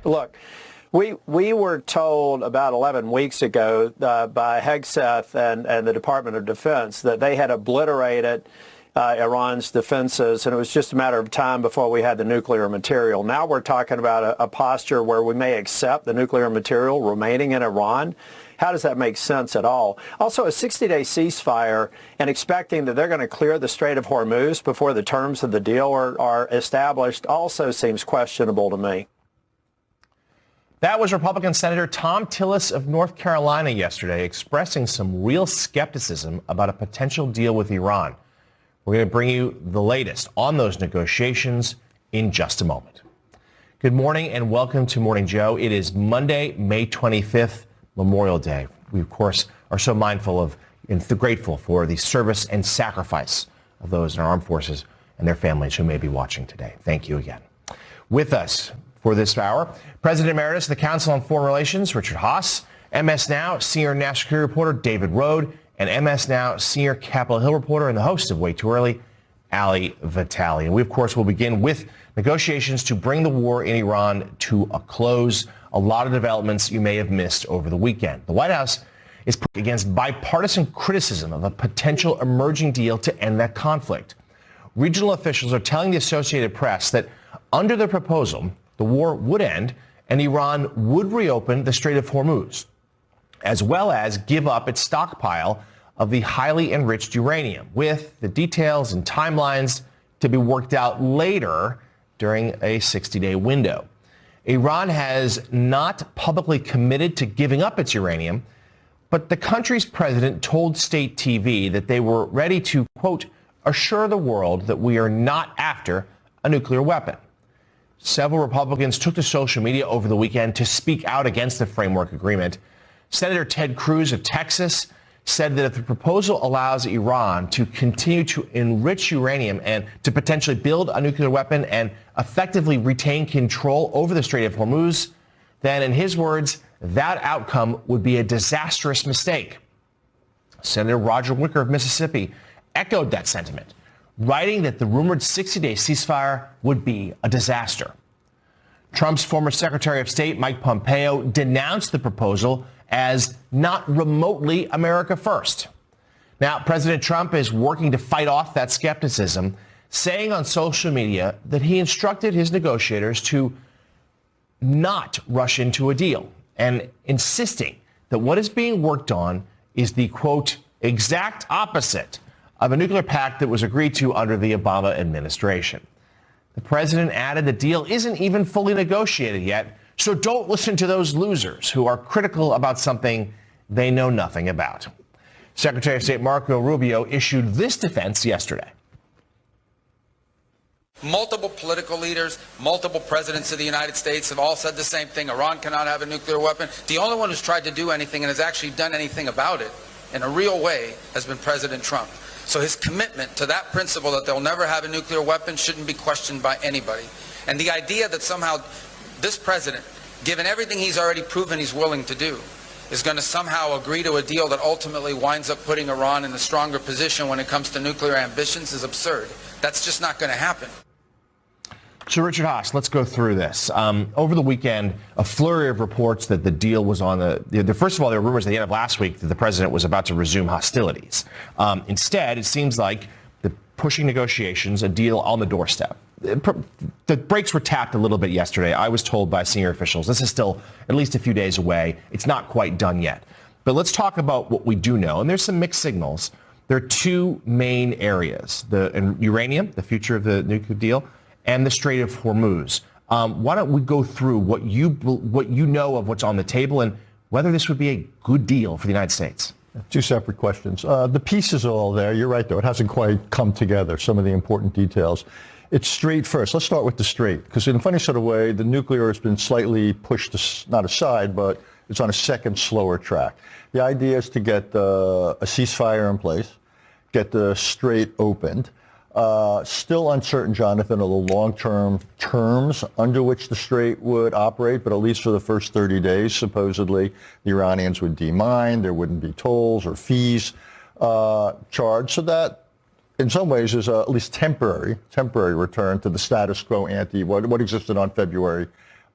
Look, we were told about 11 weeks ago by Hegseth and the Department of Defense that they had obliterated Iran's defenses, and it was just a matter of time before we had the nuclear material. Now we're talking about a posture where we may accept the nuclear material remaining in Iran. How does that make sense at all? Also, a 60-day ceasefire and expecting that they're going to clear the Strait of Hormuz before the terms of the deal are established also seems questionable to me. That was Republican Senator Tom Tillis of North Carolina yesterday expressing some real skepticism about a potential deal with Iran. We're going to bring you the latest on those negotiations in just a moment. Good morning and welcome to Morning Joe. It is Monday, May 25th, Memorial Day. We, of course, are so mindful of and grateful for the service and sacrifice of those in our armed forces and their families who may be watching today. Thank you again. With us for this hour, President Emeritus of the Council on Foreign Relations, Richard Haass, MS Now senior national security reporter David Rode, and MS Now senior Capitol Hill reporter and the host of Way Too Early, Ali Vitali. And we, of course, will begin with negotiations to bring the war in Iran to a close. A lot of developments you may have missed over the weekend. The White House is put against bipartisan criticism of a potential emerging deal to end that conflict. Regional officials are telling the Associated Press that under the proposal, the war would end and Iran would reopen the Strait of Hormuz, as well as give up its stockpile of the highly enriched uranium, with the details and timelines to be worked out later during a 60-day window. Iran has not publicly committed to giving up its uranium, but the country's president told state TV that they were ready to, quote, assure the world that we are not after a nuclear weapon. Several Republicans took to social media over the weekend to speak out against the framework agreement. Senator Ted Cruz of Texas said that if the proposal allows Iran to continue to enrich uranium and to potentially build a nuclear weapon and effectively retain control over the Strait of Hormuz, then in his words, that outcome would be a disastrous mistake. Senator Roger Wicker of Mississippi echoed that sentiment, writing that the rumored 60-day ceasefire would be a disaster. Trump's former Secretary of State, Mike Pompeo, denounced the proposal as not remotely America first. Now, President Trump is working to fight off that skepticism, saying on social media that he instructed his negotiators to not rush into a deal and insisting that what is being worked on is the, quote, exact opposite of a nuclear pact that was agreed to under the Obama administration. The president added the deal isn't even fully negotiated yet, so don't listen to those losers who are critical about something they know nothing about. Secretary of State Marco Rubio issued this defense yesterday. Multiple political leaders, multiple presidents of the United States have all said the same thing. Iran cannot have a nuclear weapon. The only one who's tried to do anything and has actually done anything about it in a real way has been President Trump. So his commitment to that principle that they'll never have a nuclear weapon shouldn't be questioned by anybody. And the idea that somehow this president, given everything he's already proven he's willing to do, is going to somehow agree to a deal that ultimately winds up putting Iran in a stronger position when it comes to nuclear ambitions is absurd. That's just not going to happen. So, Richard Haass, let's go through this. Over the weekend, a flurry of reports that the deal was on first of all, there were rumors at the end of last week that the president was about to resume hostilities. Instead, it seems like the pushing negotiations, a deal on the doorstep. The brakes were tapped a little bit yesterday. I was told by senior officials this is still at least a few days away. It's not quite done yet. But let's talk about what we do know. And there's some mixed signals. There are two main areas, the uranium, the future of the nuclear deal, and the Strait of Hormuz. Why don't we go through what you know of what's on the table and whether this would be a good deal for the United States? Two separate questions. The pieces are all there. You're right, though. It hasn't quite come together, some of the important details. It's Strait first. Let's start with the Strait, because in a funny sort of way, the nuclear has been slightly pushed, not aside, but it's on a second, slower track. The idea is to get a ceasefire in place, get the Strait opened. Still uncertain, Jonathan, of the long-term terms under which the Strait would operate, but at least for the first 30 days, supposedly, the Iranians would demine, there wouldn't be tolls or fees charged. So that, in some ways, is at least temporary return to the status quo ante, what existed on February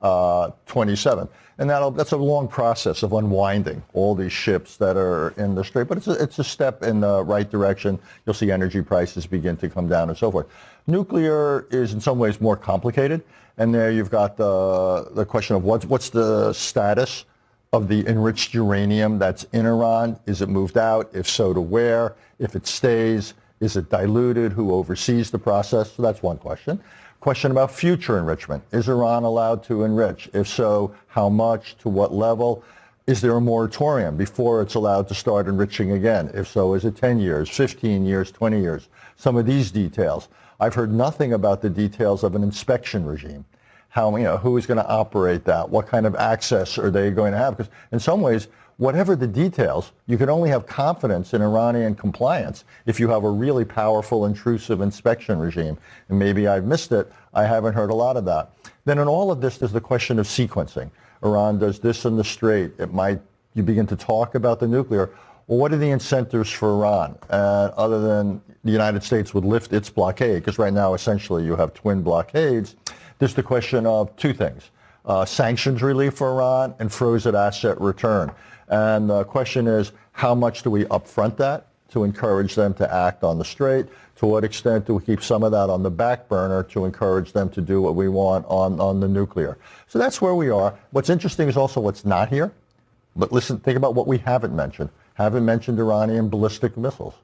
27. And that's a long process of unwinding all these ships that are in the strait. But it's a step in the right direction. You'll see energy prices begin to come down and so forth. Nuclear is in some ways more complicated. And there you've got the question of what's the status of the enriched uranium that's in Iran? Is it moved out? If so, to where? If it stays, is it diluted? Who oversees the process? So that's one question. Question about future enrichment. Is Iran allowed to enrich? If so, how much? To what level? Is there a moratorium before it's allowed to start enriching again? If so, is it 10 years, 15 years, 20 years? Some of these details. I've heard nothing about the details of an inspection regime. How, who is going to operate that? What kind of access are they going to have? Because in some ways, whatever the details, you can only have confidence in Iranian compliance if you have a really powerful, intrusive inspection regime. And maybe I've missed it. I haven't heard a lot of that. Then in all of this, there's the question of sequencing. Iran does this in the Strait. You begin to talk about the nuclear. Well, what are the incentives for Iran? Other than the United States would lift its blockade, because right now, essentially, you have twin blockades. There's the question of two things. Sanctions relief for Iran and frozen asset return. And the question is, how much do we upfront that to encourage them to act on the Strait? To what extent do we keep some of that on the back burner to encourage them to do what we want on the nuclear? So that's where we are. What's interesting is also what's not here. But listen, think about what we haven't mentioned. Haven't mentioned Iranian ballistic missiles,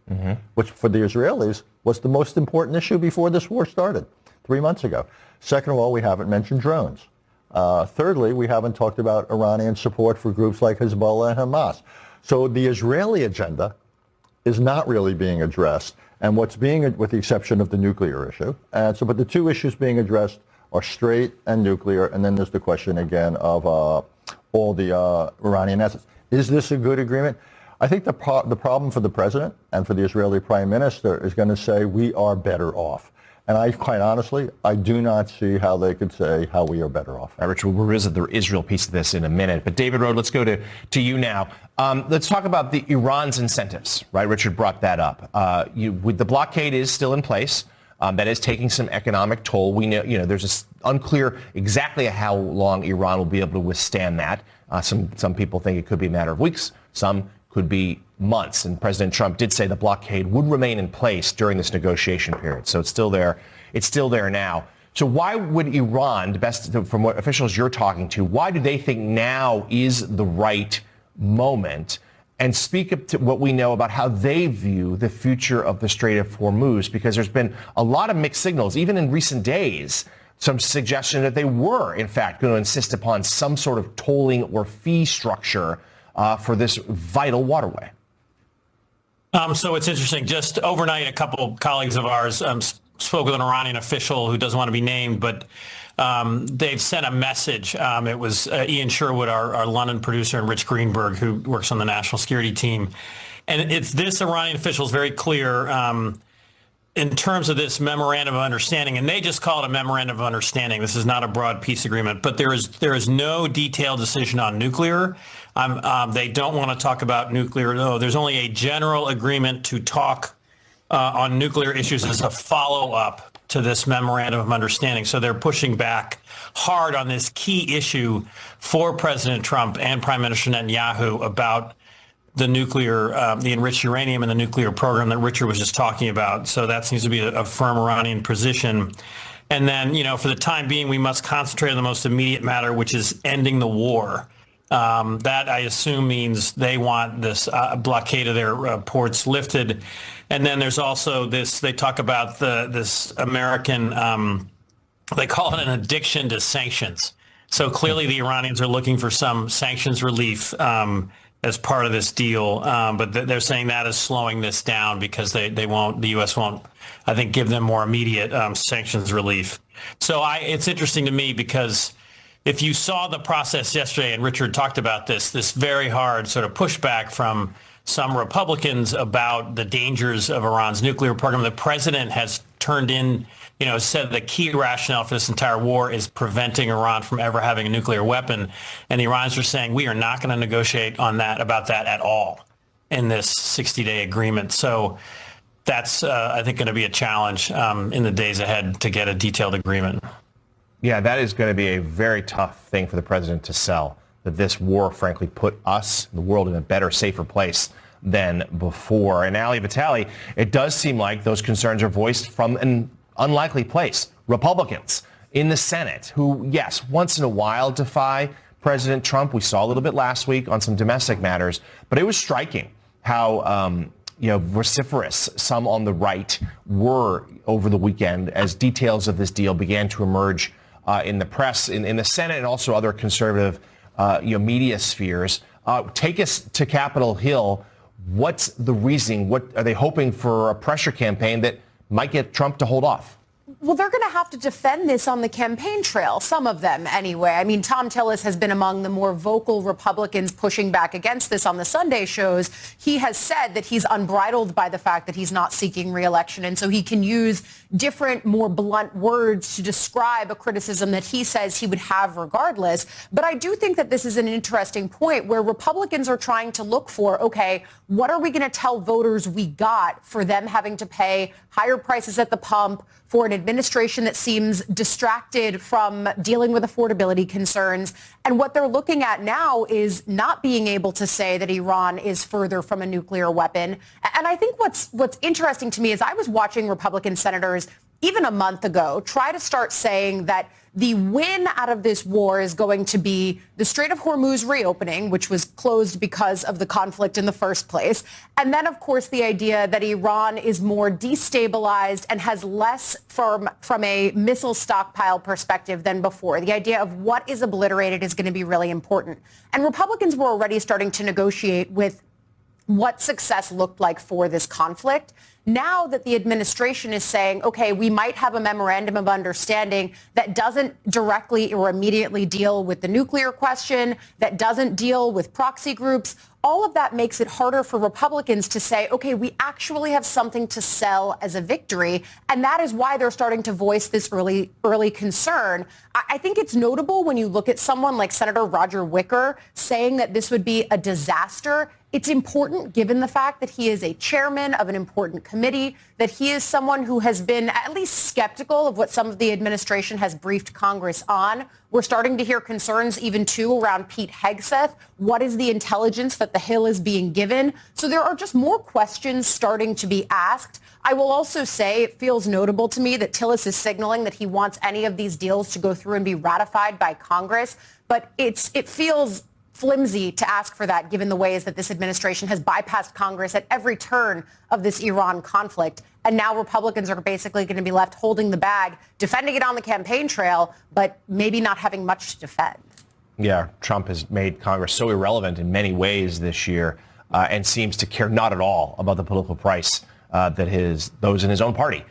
which for the Israelis was the most important issue before this war started 3 months ago. Second of all, we haven't mentioned drones. Thirdly, we haven't talked about Iranian support for groups like Hezbollah and Hamas. So the Israeli agenda is not really being addressed, and what's being, with the exception of the nuclear issue. But the two issues being addressed are Strait and nuclear, and then there's the question again of all the Iranian assets. Is this a good agreement? I think the problem for the president and for the Israeli prime minister is going to say we are better off. And quite honestly, I do not see how they could say how we are better off. All right, Richard, we'll revisit the Israel piece of this in a minute. But David Rode, let's go to you now. Let's talk about the Iran's incentives, right? Richard brought that up. With the blockade is still in place. That is taking some economic toll. We know, there's unclear exactly how long Iran will be able to withstand that. Some people think it could be a matter of weeks. Some could be months. And President Trump did say the blockade would remain in place during this negotiation period. So it's still there. It's still there now. So why would Iran, from what officials you're talking to, why do they think now is the right moment? And speak up to what we know about how they view the future of the Strait of Hormuz, because there's been a lot of mixed signals, even in recent days, some suggestion that they were, in fact, going to insist upon some sort of tolling or fee structure for this vital waterway. So it's interesting. Just overnight, a couple colleagues of ours spoke with an Iranian official who doesn't want to be named, but they've sent a message. It was Ian Sherwood, our London producer, and Rich Greenberg, who works on the national security team. And it's this Iranian official is very clear in terms of this memorandum of understanding, and they just call it a memorandum of understanding. This is not a broad peace agreement, but there is no detailed decision on nuclear. They don't want to talk about nuclear. No, there's only a general agreement to talk on nuclear issues as a follow-up to this memorandum of understanding. So they're pushing back hard on this key issue for President Trump and Prime Minister Netanyahu about the nuclear, the enriched uranium and the nuclear program that Richard was just talking about. So that seems to be a firm Iranian position. And then, for the time being, we must concentrate on the most immediate matter, which is ending the war. That, I assume, means they want this blockade of their ports lifted. And then there's also this, they talk about this American, they call it an addiction to sanctions. So clearly the Iranians are looking for some sanctions relief as part of this deal. But they're saying that is slowing this down because the U.S. won't, I think, give them more immediate sanctions relief. So it's interesting to me because if you saw the process yesterday, and Richard talked about this very hard sort of pushback from some Republicans about the dangers of Iran's nuclear program, the president has turned in, said the key rationale for this entire war is preventing Iran from ever having a nuclear weapon. And the Iranians are saying, we are not going to negotiate about that at all in this 60-day agreement. So that's, I think, going to be a challenge in the days ahead to get a detailed agreement. Yeah, that is going to be a very tough thing for the president to sell, that this war, frankly, put us, the world, in a better, safer place than before. And Ali Vitale, it does seem like those concerns are voiced from an unlikely place. Republicans in the Senate who, yes, once in a while defy President Trump. We saw a little bit last week on some domestic matters, but it was striking how vociferous some on the right were over the weekend as details of this deal began to emerge in the press, in the Senate, and also other conservative media spheres. Take us to Capitol Hill. What's the reasoning? What are they hoping for? A pressure campaign that might get Trump to hold off? Well, they're going to have to defend this on the campaign trail, some of them anyway. I mean, Tom Tillis has been among the more vocal Republicans pushing back against this on the Sunday shows. He has said that he's unbridled by the fact that he's not seeking re-election, and so he can use different, more blunt words to describe a criticism that he says he would have regardless. But I do think that this is an interesting point where Republicans are trying to look for, okay, what are we going to tell voters we got for them having to pay higher prices at the pump, for an administration that seems distracted from dealing with affordability concerns. And what they're looking at now is not being able to say that Iran is further from a nuclear weapon. And I think what's interesting to me is I was watching Republican senators even a month ago try to start saying that the win out of this war is going to be the Strait of Hormuz reopening, which was closed because of the conflict in the first place. And then, of course, the idea that Iran is more destabilized and has less from a missile stockpile perspective than before. The idea of what is obliterated is going to be really important. And Republicans were already starting to negotiate with what success looked like for this conflict. Now that the administration is saying, okay, we might have a memorandum of understanding that doesn't directly or immediately deal with the nuclear question, that doesn't deal with proxy groups, all of that makes it harder for Republicans to say, okay, we actually have something to sell as a victory. And that is why they're starting to voice this early concern. I think it's notable when you look at someone like Senator Roger Wicker saying that this would be a disaster. It's important, given the fact that he is a chairman of an important committee, that he is someone who has been at least skeptical of what some of the administration has briefed Congress on. We're starting to hear concerns even, too, around Pete Hegseth. What is the intelligence that the Hill is being given? So there are just more questions starting to be asked. I will also say it feels notable to me that Tillis is signaling that he wants any of these deals to go through and be ratified by Congress. But it feels flimsy to ask for that, given the ways that this administration has bypassed Congress at every turn of this Iran conflict. And now Republicans are basically going to be left holding the bag, defending it on the campaign trail, but maybe not having much to defend. Yeah, Trump has made Congress so irrelevant in many ways this year and seems to care not at all about the political price that those in his own party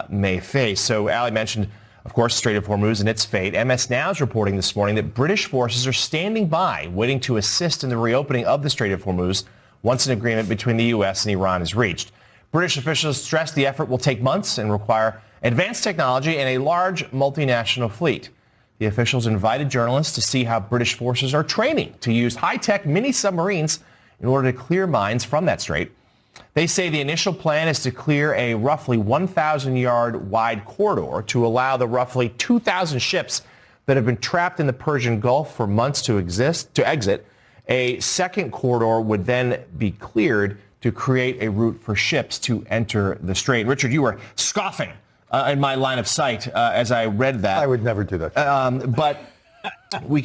may face. So Ali mentioned, of course, Strait of Hormuz and its fate. MS Now is reporting this morning that British forces are standing by, waiting to assist in the reopening of the Strait of Hormuz once an agreement between the U.S. and Iran is reached. British officials stress the effort will take months and require advanced technology and a large multinational fleet. The officials invited journalists to see how British forces are training to use high-tech mini-submarines in order to clear mines from that strait. They say the initial plan is to clear a roughly 1,000-yard wide corridor to allow the roughly 2,000 ships that have been trapped in the Persian Gulf for months to exit. A second corridor would then be cleared to create a route for ships to enter the strait. Richard, you were scoffing in my line of sight as I read that. I would never do that. But you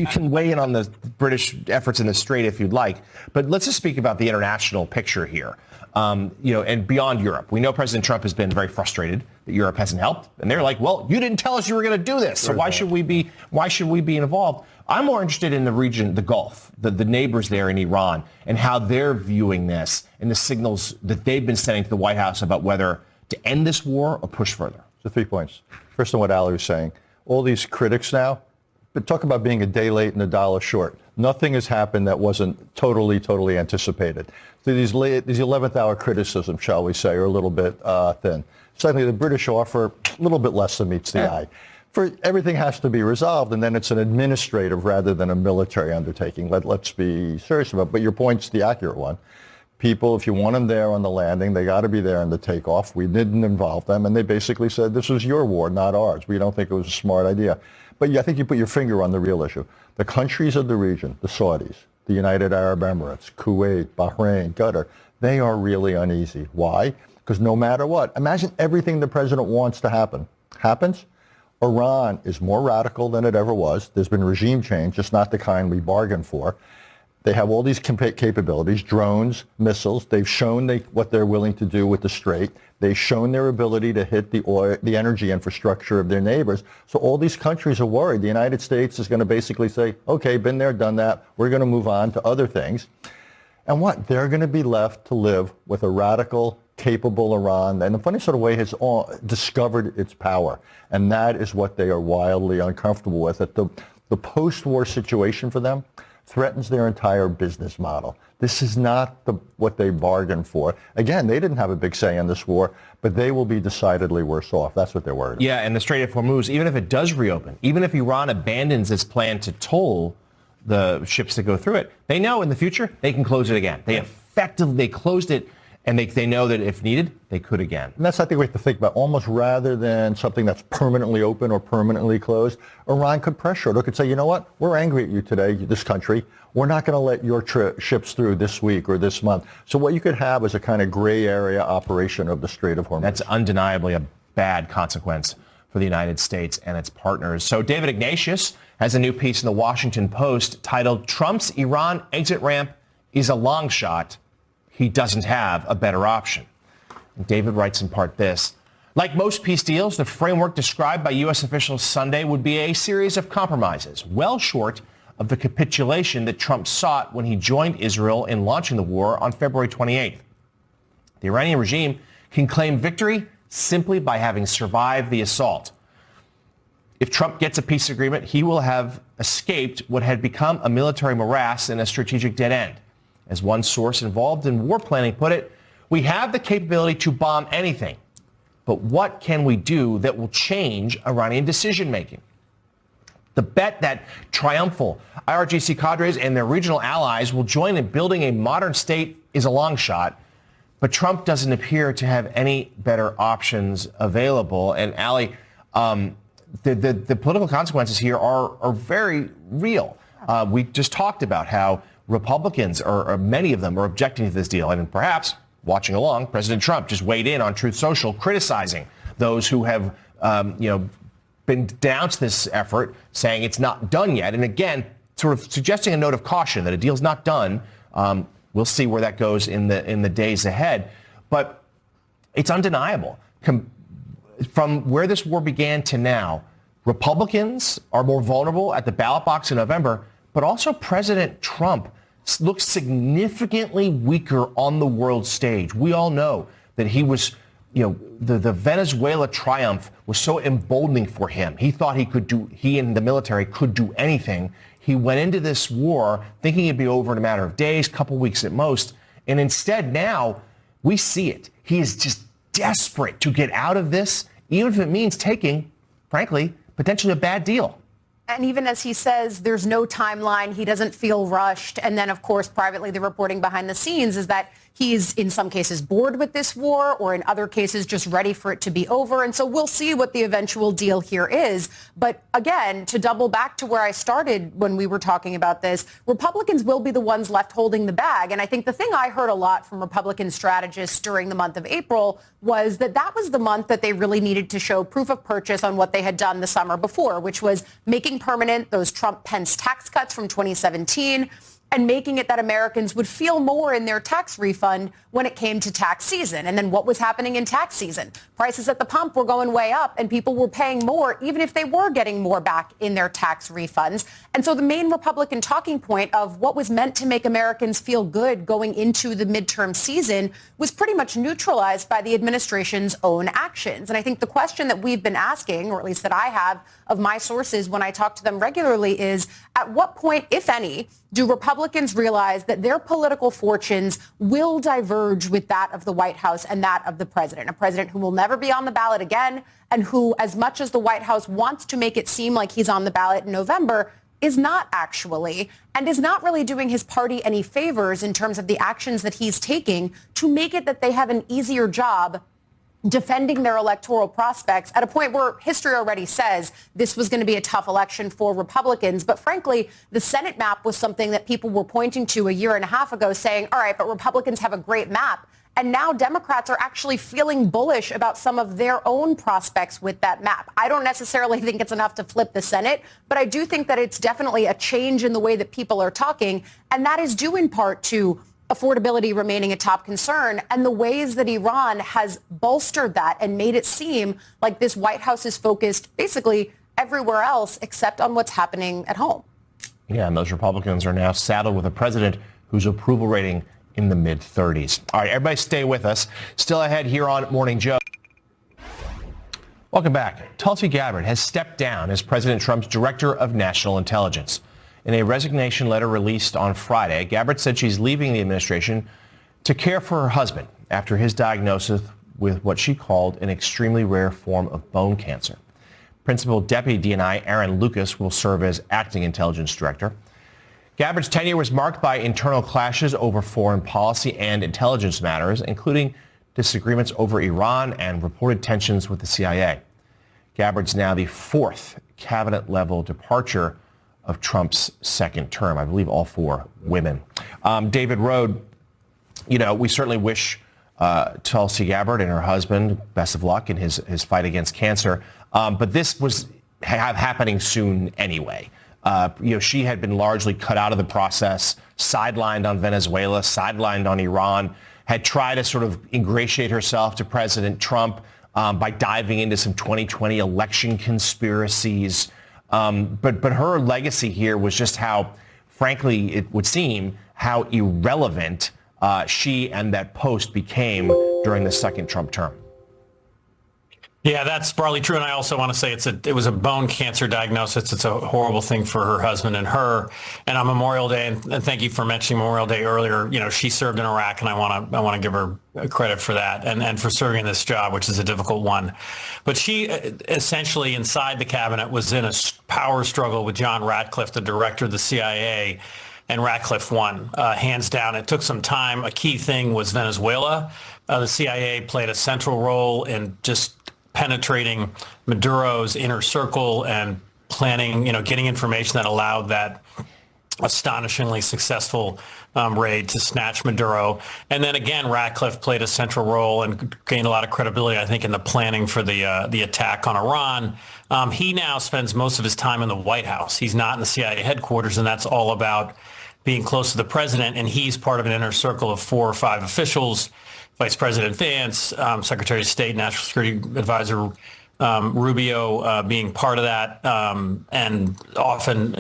can weigh in on the British efforts in the strait if you'd like. But let's just speak about the international picture here. And beyond Europe, we know President Trump has been very frustrated that Europe hasn't helped, and they're like, "Well, you didn't tell us you were going to do this, so why should we be involved?" I'm more interested in the region, the Gulf, the neighbors there in Iran, and how they're viewing this, and the signals that they've been sending to the White House about whether to end this war or push further. So 3 points. First on what Ali was saying, all these critics now, but talk about being a day late and a dollar short. Nothing has happened that wasn't totally anticipated. So these 11th hour criticisms, shall we say, are a little bit thin. Secondly, the British offer a little bit less than meets the eye. Everything has to be resolved, and then it's an administrative rather than a military undertaking. Let's be serious about it. But your point's the accurate one. people, if you want them there on the landing, they got to be there on the takeoff. We didn't involve them, and they basically said, this was your war, not ours. We don't think it was a smart idea. But I think you put your finger on the real issue. The countries of the region, the Saudis, the United Arab Emirates, Kuwait, Bahrain, Qatar, they are really uneasy. Why? Because no matter what, imagine everything the president wants to happen happens. Iran is more radical than it ever was. There's been regime change, just not the kind we bargained for. They have all these capabilities, drones, missiles. They've shown what they're willing to do with the Strait. They've shown their ability to hit the oil, the energy infrastructure of their neighbors. So all these countries are worried. The United States is going to basically say, okay, been there, done that. We're going to move on to other things. And what? They're going to be left to live with a radical, capable Iran that in a funny sort of way has discovered its power. And that is what they are wildly uncomfortable with. That the post-war situation for them threatens their entire business model. This is not what they bargained for. Again, they didn't have a big say in this war, but they will be decidedly worse off. That's what they're worried about. Yeah, and the Strait of Hormuz, even if it does reopen, even if Iran abandons its plan to toll the ships that go through it, they know in the future they can close it again. They closed it, and they know that if needed, they could again. And that's, I think, we have to think about. Almost rather than something that's permanently open or permanently closed, Iran could pressure it. Or could say, you know what, we're angry at you today, this country. We're not going to let your ships through this week or this month. So what you could have is a kind of gray area operation of the Strait of Hormuz. That's undeniably a bad consequence for the United States and its partners. So David Ignatius has a new piece in the Washington Post titled, Trump's Iran exit ramp is a long shot. He doesn't have a better option. And David writes in part this: like most peace deals, the framework described by U.S. officials Sunday would be a series of compromises, well short of the capitulation that Trump sought when he joined Israel in launching the war on February 28th. The Iranian regime can claim victory simply by having survived the assault. If Trump gets a peace agreement, he will have escaped what had become a military morass and a strategic dead end. As one source involved in war planning put it, we have the capability to bomb anything. But what can we do that will change Iranian decision-making? The bet that triumphal IRGC cadres and their regional allies will join in building a modern state is a long shot, but Trump doesn't appear to have any better options available. And Ali, the political consequences here are very real. We just talked about how Republicans, or many of them, are objecting to this deal. And perhaps, watching along, President Trump just weighed in on Truth Social, criticizing those who have, been denounced this effort, saying it's not done yet. And again, sort of suggesting a note of caution that a deal's not done. We'll see where that goes in the days ahead. But it's undeniable. From where this war began to now, Republicans are more vulnerable at the ballot box in November, but also President Trump looks significantly weaker on the world stage. We all know that he was, the Venezuela triumph was so emboldening for him. He thought he and the military could do anything. He went into this war thinking it'd be over in a matter of days, couple weeks at most. And instead now we see it. He is just desperate to get out of this, even if it means taking, frankly, potentially a bad deal. And even as he says there's no timeline, he doesn't feel rushed. And then, of course, privately, the reporting behind the scenes is that he's in some cases bored with this war, or in other cases just ready for it to be over. And so we'll see what the eventual deal here is. But again, to double back to where I started when we were talking about this, Republicans will be the ones left holding the bag. And I think the thing I heard a lot from Republican strategists during the month of April was that that was the month that they really needed to show proof of purchase on what they had done the summer before, which was making permanent those Trump-Pence tax cuts from 2017 and making it that Americans would feel more in their tax refund when it came to tax season. And then what was happening in tax season? Prices at the pump were going way up, and people were paying more, even if they were getting more back in their tax refunds. And so the main Republican talking point of what was meant to make Americans feel good going into the midterm season was pretty much neutralized by the administration's own actions. And I think the question that we've been asking, or at least that I have of my sources when I talk to them regularly, is at what point, if any, do Republicans realize that their political fortunes will diverge with that of the White House and that of the president, a president who will never be on the ballot again, and who, as much as the White House wants to make it seem like he's on the ballot in November, is not actually, and is not really doing his party any favors in terms of the actions that he's taking to make it that they have an easier job defending their electoral prospects at a point where history already says this was going to be a tough election for Republicans. But frankly, the Senate map was something that people were pointing to a year and a half ago saying, all right, but Republicans have a great map. And now Democrats are actually feeling bullish about some of their own prospects with that map. I don't necessarily think it's enough to flip the Senate, but I do think that it's definitely a change in the way that people are talking. And that is due in part to affordability remaining a top concern and the ways that Iran has bolstered that and made it seem like this White House is focused basically everywhere else except on what's happening at home. Yeah, and those Republicans are now saddled with a president whose approval rating in the mid-30s. All right, everybody stay with us. Still ahead here on Morning Joe. Welcome back. Tulsi Gabbard has stepped down as President Trump's Director of National Intelligence. In a resignation letter released on Friday, Gabbard said she's leaving the administration to care for her husband after his diagnosis with what she called an extremely rare form of bone cancer. Principal Deputy DNI Aaron Lucas will serve as acting intelligence director. Gabbard's tenure was marked by internal clashes over foreign policy and intelligence matters, including disagreements over Iran and reported tensions with the CIA. Gabbard's now the fourth cabinet-level departure of Trump's second term. I believe all four women. David Rode, we certainly wish Tulsi Gabbard and her husband best of luck in his fight against cancer. But this was happening soon anyway. She had been largely cut out of the process, sidelined on Venezuela, sidelined on Iran, had tried to sort of ingratiate herself to President Trump by diving into some 2020 election conspiracies. But her legacy here was just how, frankly, it would seem, how irrelevant she and that post became during the second Trump term. Yeah, that's probably true. And I also want to say it was a bone cancer diagnosis. It's a horrible thing for her husband and her. And on Memorial Day, and thank you for mentioning Memorial Day earlier, she served in Iraq, and I want to give her credit for that and for serving this job, which is a difficult one. But she essentially inside the cabinet was in a power struggle with John Ratcliffe, the director of the CIA, and Ratcliffe won, hands down. It took some time. A key thing was Venezuela. The CIA played a central role in just penetrating Maduro's inner circle and planning, getting information that allowed that astonishingly successful raid to snatch Maduro. And then again, Ratcliffe played a central role and gained a lot of credibility, I think, in the planning for the attack on Iran. He now spends most of his time in the White House. He's not in the CIA headquarters, and that's all about being close to the president. And he's part of an inner circle of 4 or 5 officials: Vice President Vance, Secretary of State, National Security Advisor Rubio being part of that, and often,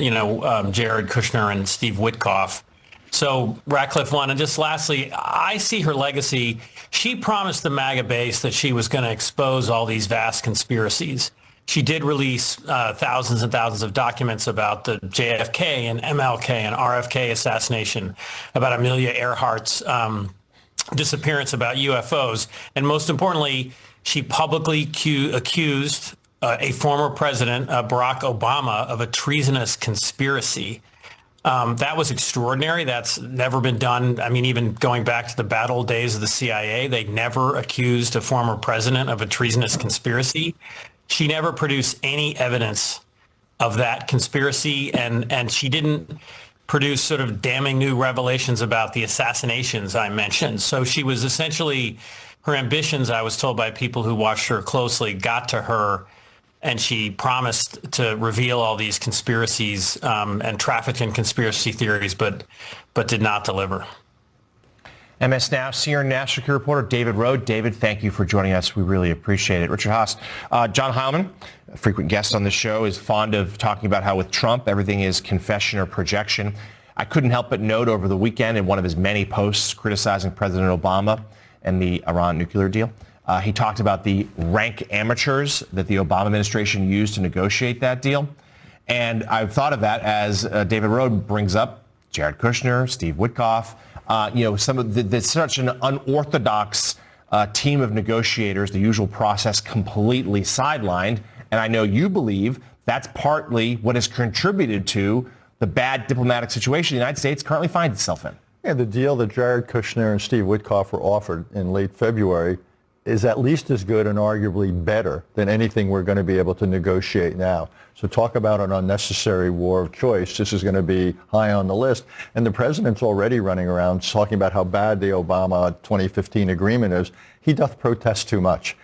Jared Kushner and Steve Witkoff. So Ratcliffe won. And just lastly, I see her legacy. She promised the MAGA base that she was going to expose all these vast conspiracies. She did release thousands and thousands of documents about the JFK and MLK and RFK assassination, about Amelia Earhart's disappearance, about UFOs. And most importantly, she publicly accused a former president, Barack Obama, of a treasonous conspiracy. That was extraordinary. That's never been done. I mean, even going back to the bad old days of the CIA, they never accused a former president of a treasonous conspiracy. She never produced any evidence of that conspiracy, and she didn't produce sort of damning new revelations about the assassinations I mentioned. So she was essentially, her ambitions, I was told by people who watched her closely, got to her, and she promised to reveal all these conspiracies and traffic in conspiracy theories, but did not deliver. MS Now senior national security reporter David Rode. David, thank you for joining us. We really appreciate it. Richard Haas, John Heilman, a frequent guest on the show, is fond of talking about how with Trump, everything is confession or projection. I couldn't help but note over the weekend in one of his many posts criticizing President Obama and the Iran nuclear deal, he talked about the rank amateurs that the Obama administration used to negotiate that deal. And I've thought of that as David Rode brings up Jared Kushner, Steve Witkoff, some of the such an unorthodox team of negotiators, the usual process completely sidelined. And I know you believe That's partly what has contributed to the bad diplomatic situation the United States currently finds itself in. Yeah, the deal that Jared Kushner and Steve Witkoff were offered in late February is at least as good and arguably better than anything we're going to be able to negotiate now. So talk about an unnecessary war of choice. This is going to be high on the list. And the president's already running around talking about how bad the Obama 2015 agreement is. He doth protest too much.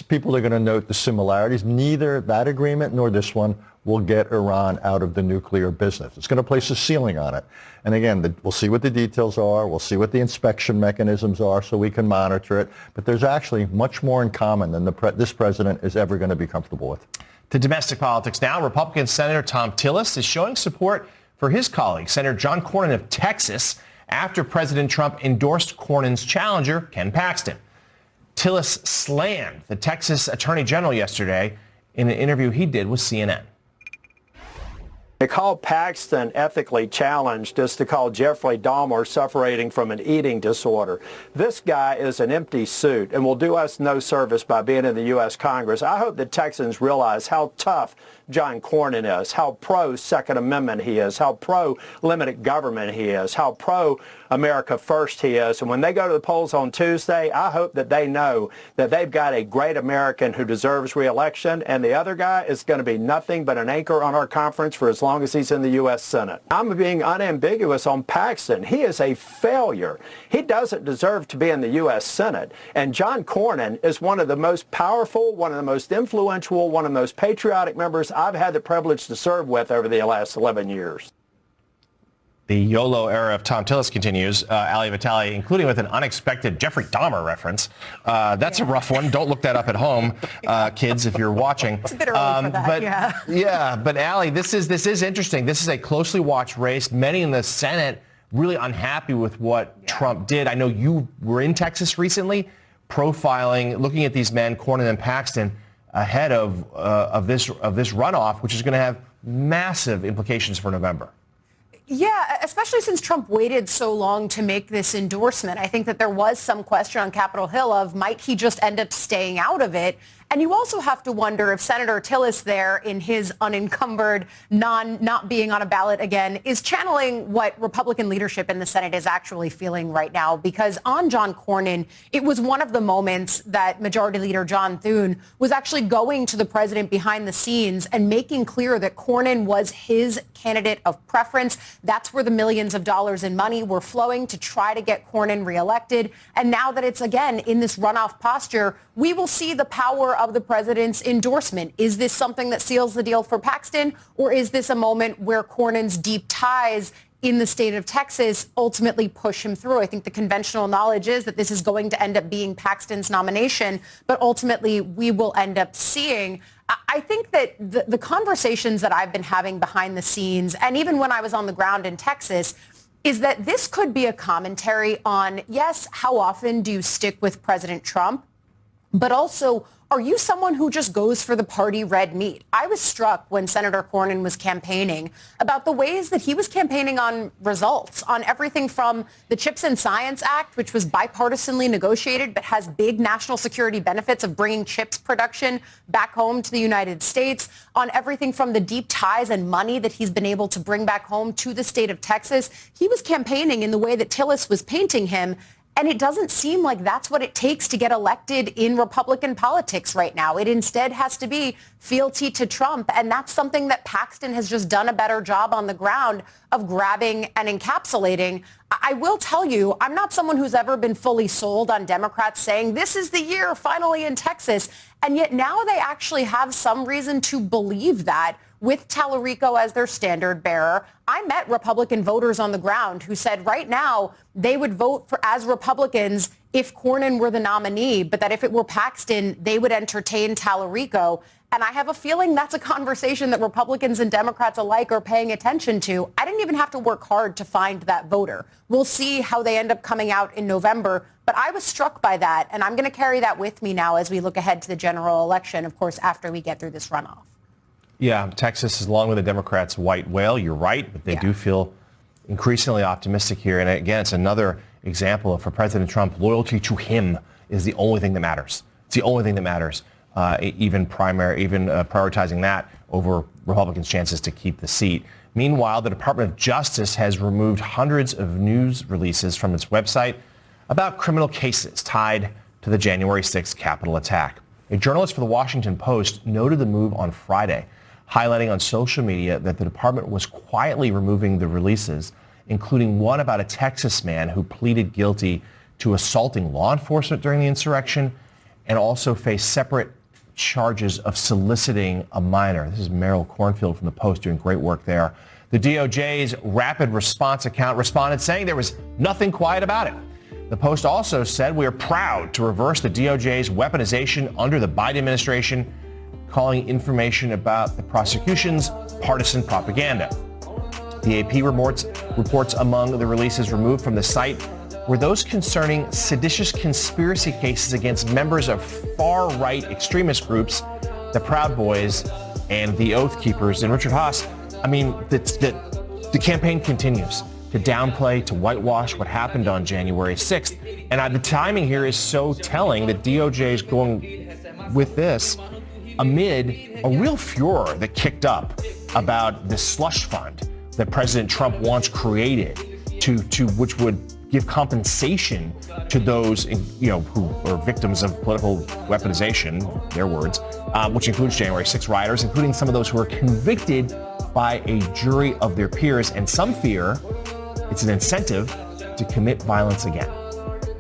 People are going to note the similarities. Neither that agreement nor this one will get Iran out of the nuclear business. It's going to place a ceiling on it. And again, we'll see what the details are. We'll see what the inspection mechanisms are so we can monitor it. But there's actually much more in common than this president is ever going to be comfortable with. To domestic politics now, Republican Senator Thom Tillis is showing support for his colleague, Senator John Cornyn of Texas, after President Trump endorsed Cornyn's challenger, Ken Paxton. Tillis slammed the Texas Attorney General yesterday in an interview he did with CNN. To call Paxton ethically challenged is to call Jeffrey Dahmer suffering from an eating disorder. This guy is an empty suit and will do us no service by being in the U.S. Congress. I hope that Texans realize how tough John Cornyn is, how pro-Second Amendment he is, how pro-limited government he is, how pro-America First he is. And when they go to the polls on Tuesday, I hope that they know that they've got a great American who deserves re-election, and the other guy is going to be nothing but an anchor on our conference for as long as he's in the U.S. Senate. I'm being unambiguous on Paxton. He is a failure. He doesn't deserve to be in the U.S. Senate. And John Cornyn is one of the most powerful, one of the most influential, one of the most patriotic members I've had the privilege to serve with over the last 11 years. The YOLO era of Thom Tillis continues, Ali Vitale, including with an unexpected Jeffrey Dahmer reference. That's a rough one. Don't look that up at home, kids, if you're watching. It's a bit early for that, but, yeah. Yeah, but Ali, this is interesting. This is a closely watched race. Many in the Senate really unhappy with what Trump did. I know you were in Texas recently, profiling, looking at these men, Cornyn and Paxton, ahead of this runoff, which is going to have massive implications for November. Yeah, especially since Trump waited so long to make this endorsement. I think that there was some question on Capitol Hill of might he just end up staying out of it? And you also have to wonder if Senator Tillis there in his unencumbered, not being on a ballot again, is channeling what Republican leadership in the Senate is actually feeling right now. Because on John Cornyn, it was one of the moments that Majority Leader John Thune was actually going to the president behind the scenes and making clear that Cornyn was his candidate of preference. That's where the millions of dollars in money were flowing to try to get Cornyn reelected. And now that it's again in this runoff posture, we will see the power of the president's endorsement. Is this something that seals the deal for Paxton, or is this a moment where Cornyn's deep ties in the state of Texas ultimately push him through? I think the conventional knowledge is that this is going to end up being Paxton's nomination, but ultimately we will end up seeing. I think that the conversations that I've been having behind the scenes, and even when I was on the ground in Texas, is that this could be a commentary on, yes, how often do you stick with President Trump? But also, are you someone who just goes for the party red meat? I was struck when Senator Cornyn was campaigning about the ways that he was campaigning on results, on everything from the Chips and Science Act, which was bipartisanly negotiated but has big national security benefits of bringing chips production back home to the United States, on everything from the deep ties and money that he's been able to bring back home to the state of Texas. He was campaigning in the way that Tillis was painting him. And it doesn't seem like that's what it takes to get elected in Republican politics right now. It instead has to be fealty to Trump. And that's something that Paxton has just done a better job on the ground of grabbing and encapsulating. I will tell you, I'm not someone who's ever been fully sold on Democrats saying this is the year finally in Texas. And yet now they actually have some reason to believe that, with Tallarico as their standard bearer. I met Republican voters on the ground who said right now they would vote for as Republicans if Cornyn were the nominee, but that if it were Paxton, they would entertain Tallarico. And I have a feeling that's a conversation that Republicans and Democrats alike are paying attention to. I didn't even have to work hard to find that voter. We'll see how they end up coming out in November. But I was struck by that, and I'm going to carry that with me now as we look ahead to the general election, of course, after we get through this runoff. Yeah, Texas is along with the Democrats' white whale. You're right, but they do feel increasingly optimistic here. And again, it's another example of, for President Trump, loyalty to him is the only thing that matters. It's the only thing that matters. prioritizing that over Republicans' chances to keep the seat. Meanwhile, the Department of Justice has removed hundreds of news releases from its website about criminal cases tied to the January 6th Capitol attack. A journalist for the Washington Post noted the move on Friday, highlighting on social media that the department was quietly removing the releases, including one about a Texas man who pleaded guilty to assaulting law enforcement during the insurrection and also faced separate charges of soliciting a minor. This is Merrill Cornfield from the Post doing great work there. The DOJ's rapid response account responded saying there was nothing quiet about it. The Post also said we are proud to reverse the DOJ's weaponization under the Biden administration, calling information about the prosecution's partisan propaganda. The AP reports among the releases removed from the site were those concerning seditious conspiracy cases against members of far-right extremist groups, the Proud Boys and the Oath Keepers. And Richard Haas, I mean, the campaign continues to downplay, to whitewash what happened on January 6th. And the timing here is so telling that DOJ is going with this amid a real furor that kicked up about the slush fund that President Trump wants created to which would give compensation to those, who are victims of political weaponization, their words, which includes January 6 rioters, including some of those who are convicted by a jury of their peers, and some fear it's an incentive to commit violence again.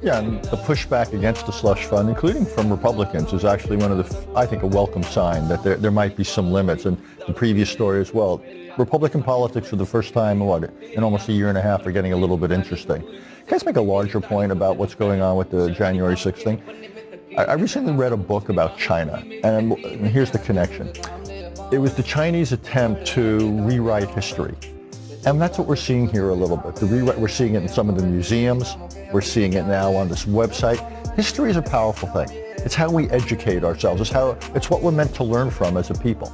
Yeah, and the pushback against the slush fund, including from Republicans, is actually one of I think, a welcome sign that there might be some limits. And the previous story as well, Republican politics for the first time in almost a year and a half are getting a little bit interesting. Can I make a larger point about what's going on with the January 6th thing? I recently read a book about China, and here's the connection. It was the Chinese attempt to rewrite history. And that's what we're seeing here a little bit. We're seeing it in some of the museums. We're seeing it now on this website. History is a powerful thing. It's how we educate ourselves. It's what we're meant to learn from as a people.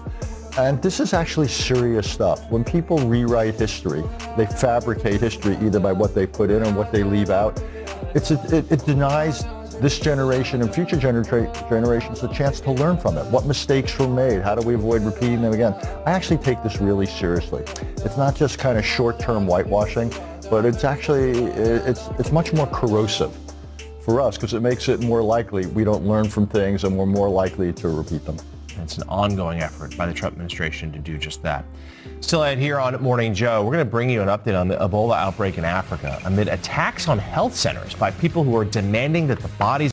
And this is actually serious stuff. When people rewrite history, they fabricate history either by what they put in or what they leave out. It denies this generation and future generations the chance to learn from it. What mistakes were made? How do we avoid repeating them again? I actually take this really seriously. It's not just kind of short-term whitewashing, but it's actually, it's much more corrosive for us because it makes it more likely we don't learn from things and we're more likely to repeat them. It's an ongoing effort by the Trump administration to do just that. Still ahead here on Morning Joe, we're going to bring you an update on the Ebola outbreak in Africa amid attacks on health centers by people who are demanding that the bodies